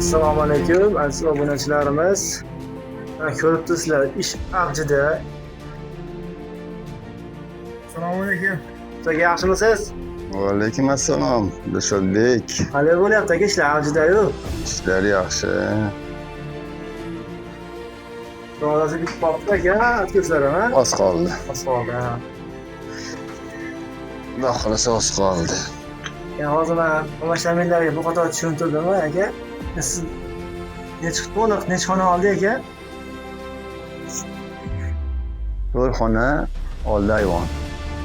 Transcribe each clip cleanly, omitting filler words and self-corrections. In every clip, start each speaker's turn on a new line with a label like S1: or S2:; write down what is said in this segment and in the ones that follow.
S1: Assalomu alaykum aziz obunachilarimiz. Ko'rib turibsizlar, ish avjida. Assalomu alaykum. Sizga yaxshimisiz?
S2: Va alaykum assalom. Dilshodbek.
S1: Qanday bo'lyapti aka, ishlar avjida-yu?
S2: Ishlar yaxshi.
S1: To'g'risi bitib qolibdi aka, atkizlarimi?
S2: Oz qoldi.
S1: Oz qoldi.
S2: Xudo xolasa oz qoldi.
S1: Hozir men tomoshabinlarga bu qator tushuntirdim aka. Siz necha to'liq, necha xona oldi aka?
S2: 4 xona, oldi ayvon.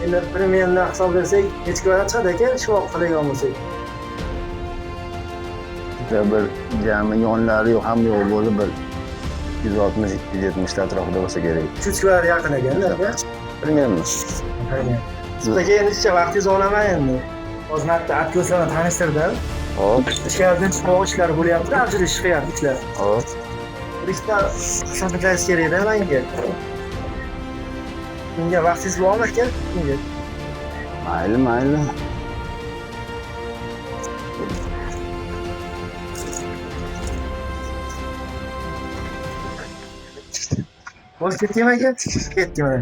S1: Endi premyerdan hisoblasak, necha kvadrat chiqadi aka, shu qiladigan bo'lsak?
S2: Bir jami yonlari yo'q, ham yo'q bo'lib bir 160-270 atrofida bo'lsa kerak.
S1: 3 kvadrat yaqin ekan-da aka.
S2: Bilmayman.
S1: Sizga necha vaqtingizni olaman endi. Hozir marta atkizlarni tanishtirdim.
S2: Hop,
S1: Ichkaridan chiqib ishlar bo'lyapti, avjida chiqyapti ishlar.
S2: hop.
S1: Birikta hisoblash kerak-da menga. Bunga vaqtingiz bormi aka? Bunga.
S2: Mayli.
S1: Bosh ketdimi aka? Ketdimi?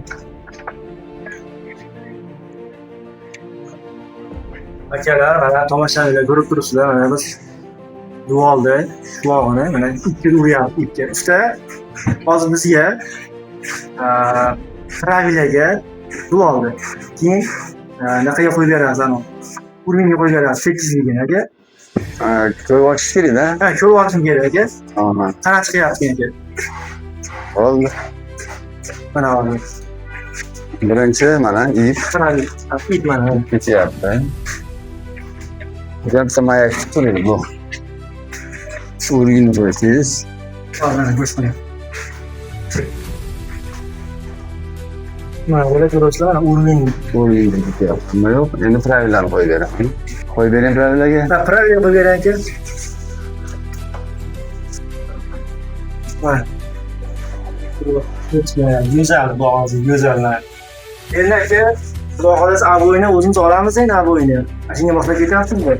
S1: Akalar, mana tomoshabinlar ko'rib turibsizlar, mana biz duolda shuog'ini mana ikki uryapti, ikki. Usta hozir bizga travilaga duolda. Keyin naqaga qo'yib beramiz ana. Urmingga qo'yib beramiz 8 ligini aka.
S2: Ko'rib ochish kerak-da.
S1: Ha, ko'rib olishim kerak aka.
S2: Aha.
S1: Qana chiqyapti aka.
S2: Oldi.
S1: Mana hozir.
S2: Birinchi mana ip
S1: Ip mana.
S2: ketyapti. Jamsa mayak turadi bu. Shu urgini qo'yasiz.
S1: Hozir ko'rsataman. Mana bular ko'rasizlar, urming.
S2: Urgini ketyapti. Nima yo'q, endi pravilani qo'yib beraman. Qo'yib bering pravilaga.
S1: Ha, pravila qo'yib bering aka. Mana. Go'zal bo'g'ozi, go'zallar. Endi aka, xudo xolasa aboyni o'zimiz olamiz endi aboyni. Shunga moslab ketyapsizmi?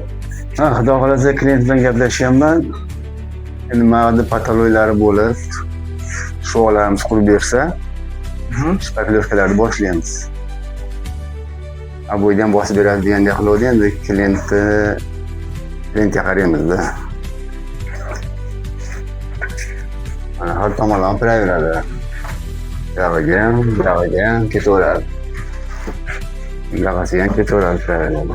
S2: Ha, xudo xolasa klient bilan gaplashyapman. Endi ma'lum patologiyalar bo'lib, shularimiz qurib bersa, shpaklovkalarni boshlaymiz. Aboydan bosib beradi degandek qiladi, endi klientga qaraymiz-da. Mana har tomonlama kiraveradi. Yog'iga ketaveradi. Yog'asi ham ketaveradi kiraveradi.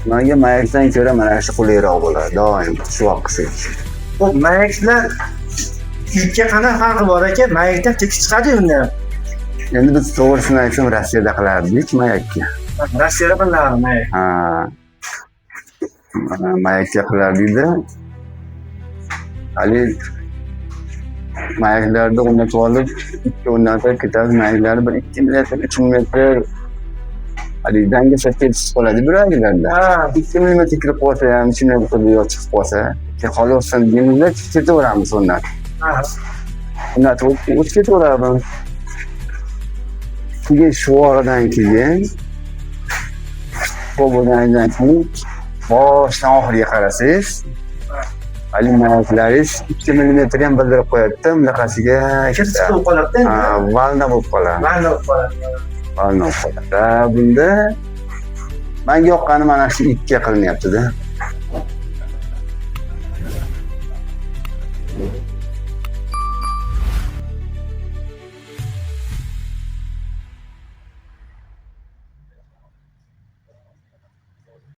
S2: Menga mayakdan ko'ra mana shu qulayroq bo'ladi. Doim shuvoq qilsak.
S1: Xo'p, mayaklar ipga qanday farqi bor aka? Mayakdan tekis chiqadi unda.
S2: Endi biz to'g'risini aytsam Rossiyada qilardik mayakka.
S1: Rossiyada qilardi mayak.
S2: Ha. Mayakka qilardikda hali mayaklarni o'rnatib olib, ikki o'rnatib ketadi. Mayaklarni bir 2 metr, 3 metr hali dangasa ketib qoladi buraglarda.
S1: Ha,
S2: 2 millimetr kirib qolsa ham, ichine bo'lib chiqib qolsa, qolsin deganda ketaveramiz o'rnat.
S1: ha.
S2: O'rnatib o'tib ketaveramiz. Keyin shuvog'idan keyin bo'lgandan keyin boshdan oxiriga qarasangiz, hali mayaklaringiz 2 millimetr ham bildirib qo'yadi-da, bunaqasiga
S1: Kirib chiqib qoladi-da.
S2: ha, valna bo'lib qoladi.
S1: Valna bo'lib qoladi.
S2: Valna bo'lib qoladi. Bunda menga yoqqani mana shu ipga qilinyapti-da.